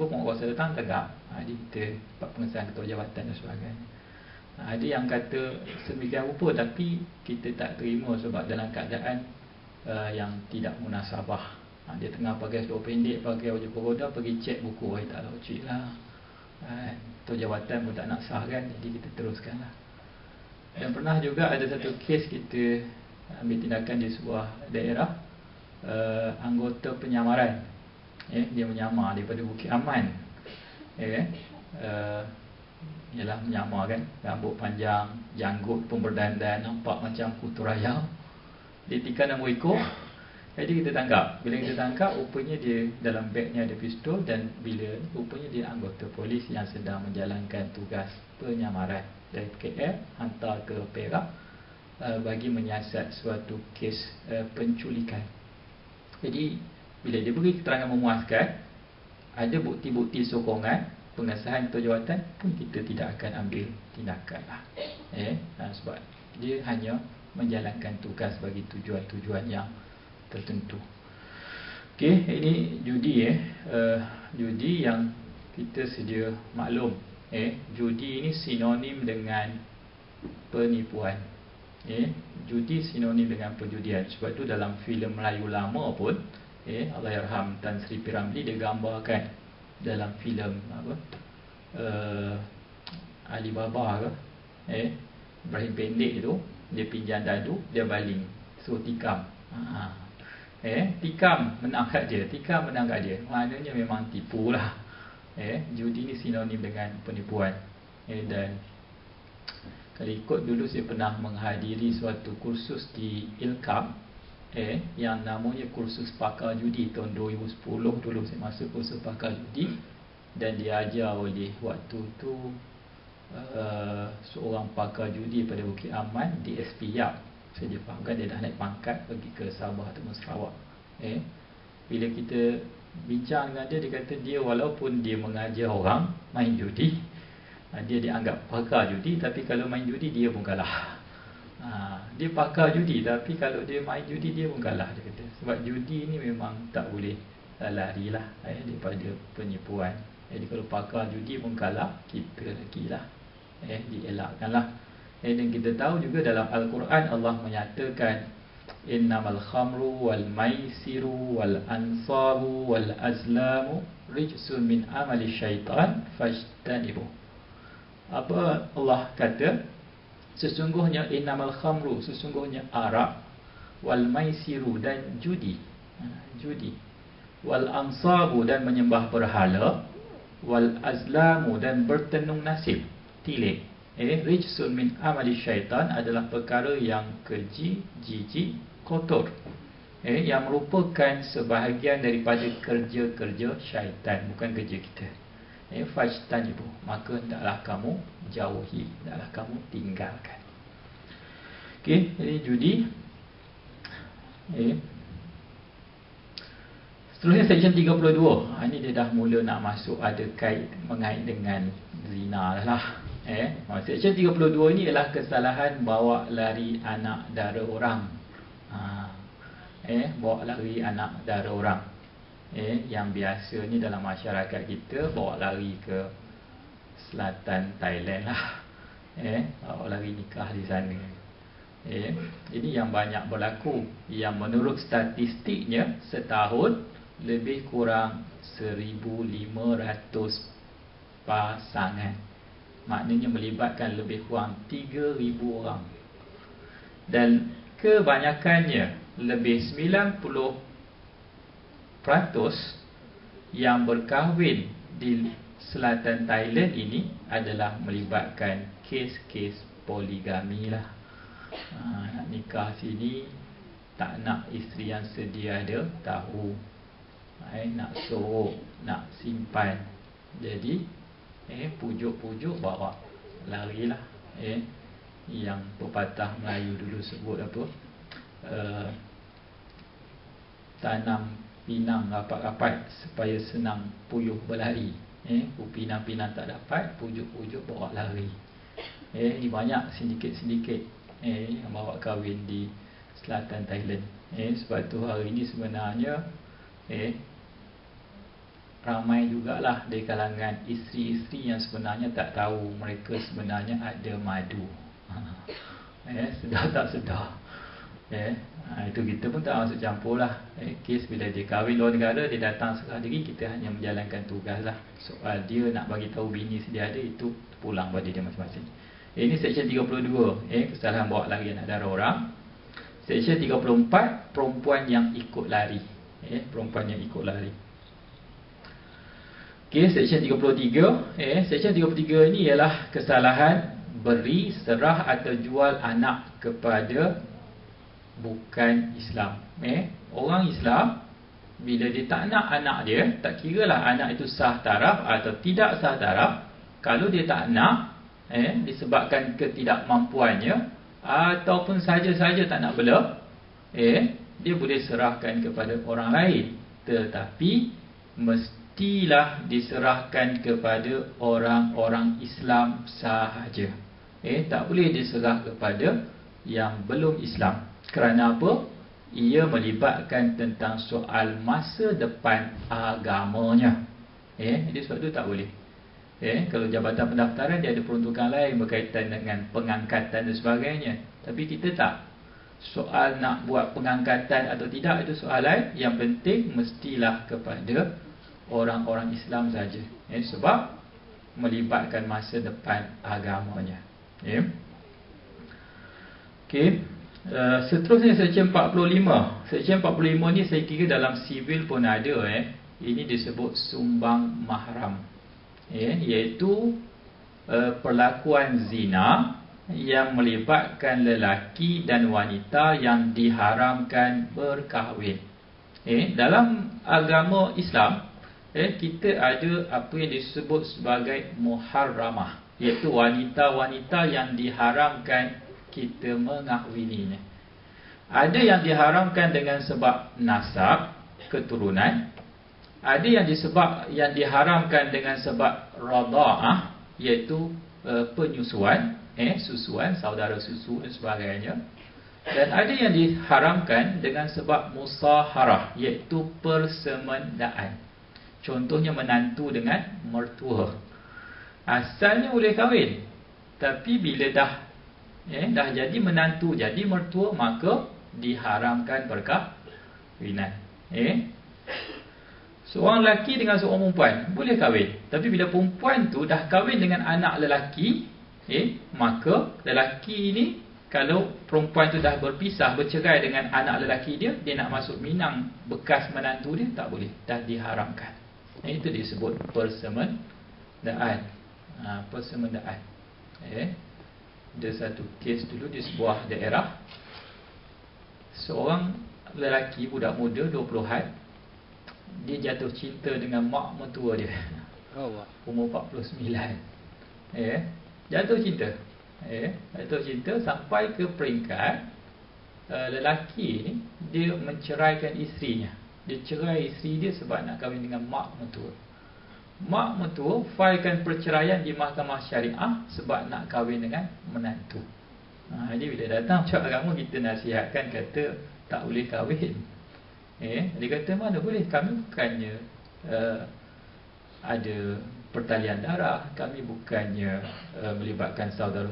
penguasa datang tegak. Dia kita buat pengesahan ketua jabatan dan sebagainya. Ada yang kata sedemikian rupa tapi kita tak terima sebab dalam keadaan yang tidak munasabah. Dia tengah pakai seluar pendek, pakai baju beroda, pergi cek buku, tak logik lah. Ketua jabatan pun tak nak sah kan, jadi kita teruskanlah. Dan pernah juga ada satu kes kita ambil tindakan di sebuah daerah, anggota penyamaran, dia menyamar daripada Bukit Aman, ialah menyamar kan, rambut panjang, janggut pun berdandan, nampak macam kutu raya. Dia tikam nombor ekor. Jadi kita tangkap. Bila kita tangkap, rupanya dia dalam bagnya ada pistol, dan bila rupanya dia anggota polis yang sedang menjalankan tugas penyamaran dari KL hantar ke Perak bagi menyiasat suatu kes penculikan. Jadi bila dia beri keterangan memuaskan, ada bukti-bukti sokongan pengesahan ketua jawatan, pun kita tidak akan ambil tindakan lah. Sebab dia hanya menjalankan tugas bagi tujuan-tujuan yang tertentu. Okey, ini judi judi yang kita sedia maklum. Judi ini sinonim dengan penipuan. Judi sinonim dengan perjudian. Sebab tu dalam filem Melayu lama pun, Allahyarham Tan Sri P. Ramlee, dia gambarkan dalam filem apa, Alibaba ke, Ibrahim Pendek tu, dia pinjam dadu, dia baling, so tikam. Tikam menang kat dia, tikam menang kat dia. Maknanya memang tipu lah. Judi ni sinonim dengan penipuan. Dan kalau ikut, dulu saya pernah menghadiri suatu kursus di Ilkam, yang namanya kursus pakar judi tahun 2010. Dulu saya masuk kursus pakar judi, dan diajar oleh waktu tu seorang pakar judi pada Bukit Aman, DSP Yap. Saya fahamkan dia dah naik pangkat pergi ke Sabah atau Sarawak. Bila kita bincang dengan dia, dia kata dia walaupun dia mengajar orang main judi, dia dianggap pakar judi, tapi kalau main judi dia pun kalah. Dia pakar judi, tapi kalau dia main judi dia pun kalah, dia kata. Sebab judi ni memang tak boleh larilah daripada penipuan. Jadi kalau pakar judi pun kalah, kita lagi lah, dielakkanlah. Dan kita tahu juga dalam Al-Quran Allah menyatakan, innamal khamru wal maisiru wal ansabu wal azlamu rijsun min amali syaitan fajtanibuh. Apa Allah kata? Sesungguhnya innamal khamru, sesungguhnya arak, wal maisiru, dan judi, wal ansabu, dan menyembah berhala, wal azlamu, dan bertenung nasib, tilik, rijsun min amali syaitan, adalah perkara yang keji, jijik, kotor, yang merupakan sebahagian daripada kerja-kerja syaitan, bukan kerja kita. Fajtanibu, maka hendaklah kamu jauhi, hendaklah kamu tinggalkan. Okey, jadi judi. Seterusnya section 32. Ini dia dah mula nak masuk, ada mengait dengan zina lah. Section 32 ini ialah kesalahan bawa lari anak dara orang. Bawa lari anak dara orang. Yang biasa ni dalam masyarakat kita, bawa lari ke selatan Thailand lah. Bawa lari nikah di sana. Ini yang banyak berlaku. Yang menurut statistiknya, setahun lebih kurang 1,500 pasangan. Maknanya melibatkan lebih kurang 3,000 orang. Dan kebanyakannya, lebih 90% yang berkahwin di selatan Thailand ini adalah melibatkan kes-kes poligami lah. Nak nikah sini, tak nak isteri yang sedia ada, tahu. Nak sorok, nak simpan. Jadi pujuk-pujuk bawa larilah. Yang pepatah Melayu dulu sebut apa, tanam pinang rapat-rapat supaya senang puyuh berlari. Pinang-pinang tak dapat, pujuk-pujuk bawa lari. Ini banyak sindiket-sindiket yang bawa kahwin di selatan Thailand. Sebab tu hari ini sebenarnya ramai jugalah dari kalangan isteri-isteri yang sebenarnya tak tahu mereka sebenarnya ada madu. Sedar tak sedar. Itu kita pun tak masuk campur lah. Kes bila dia kahwin luar negara, dia datang serah diri, kita hanya menjalankan tugas lah. Soal dia nak bagi tahu bini sedia ada, itu pulang pada dia masing-masing. Ini seksyen 32, kesalahan bawa larian darah orang. Seksyen 34, perempuan yang ikut lari. Perempuan yang ikut lari. Seksyen 33. Seksyen 33 ini ialah kesalahan beri, serah atau jual anak kepada bukan Islam. Orang Islam, bila dia tak nak anak dia, tak kiralah anak itu sah taraf atau tidak sah taraf, kalau dia tak nak, disebabkan ketidakmampuannya ataupun saja-saja tak nak bela, dia boleh serahkan kepada orang lain. Tetapi mestilah diserahkan kepada orang-orang Islam sahaja. Tak boleh diserah kepada yang belum Islam. Kerana apa? Ia melibatkan tentang soal masa depan agamanya. Jadi sebab itu tak boleh. Kalau jabatan pendaftaran, dia ada peruntukan lain berkaitan dengan pengangkatan dan sebagainya. Tapi kita tak. Soal nak buat pengangkatan atau tidak, itu soal lain. Yang penting mestilah kepada orang-orang Islam saja. Sebab melibatkan masa depan agamanya. Seterusnya seksyen 45. Seksyen 45 ni saya kira dalam sivil pun ada. Ini disebut sumbang mahram, iaitu perlakuan zina yang melibatkan lelaki dan wanita yang diharamkan berkahwin. Dalam agama Islam, kita ada apa yang disebut sebagai muharramah, iaitu wanita-wanita yang diharamkan kita mengahwininya. Ada yang diharamkan dengan sebab nasab, keturunan. Ada yang diharamkan dengan sebab radha'ah, iaitu penyusuan, susuan, saudara susu dan sebagainya. Dan ada yang diharamkan dengan sebab musaharah, iaitu persemendaan. Contohnya menantu dengan mertua. Asalnya boleh kahwin, tapi bila dah jadi menantu, jadi mertua, maka diharamkan perkahwinan. Seorang lelaki dengan seorang perempuan boleh kahwin, tapi bila perempuan tu dah kahwin dengan anak lelaki, maka lelaki ini, kalau perempuan tu dah berpisah, bercerai dengan anak lelaki dia, dia nak masuk minang bekas menantu dia, tak boleh, dah diharamkan. Itu disebut persemendaan. Persemendaan. Ada satu kes dulu di sebuah daerah, seorang lelaki budak muda 20-an, dia jatuh cinta dengan mak mentua dia, umur 49. Jatuh cinta sampai ke peringkat lelaki ni dia menceraikan isterinya. Dia cerai isteri dia sebab nak kahwin dengan mak mentua. Mak mentua failkan perceraian di mahkamah syariah sebab nak kahwin dengan menantu. Jadi bila datang ucap agama, kita nasihatkan, kata tak boleh kahwin. Dia kata mana boleh, kami bukannya ada pertalian darah, kami bukannya melibatkan saudara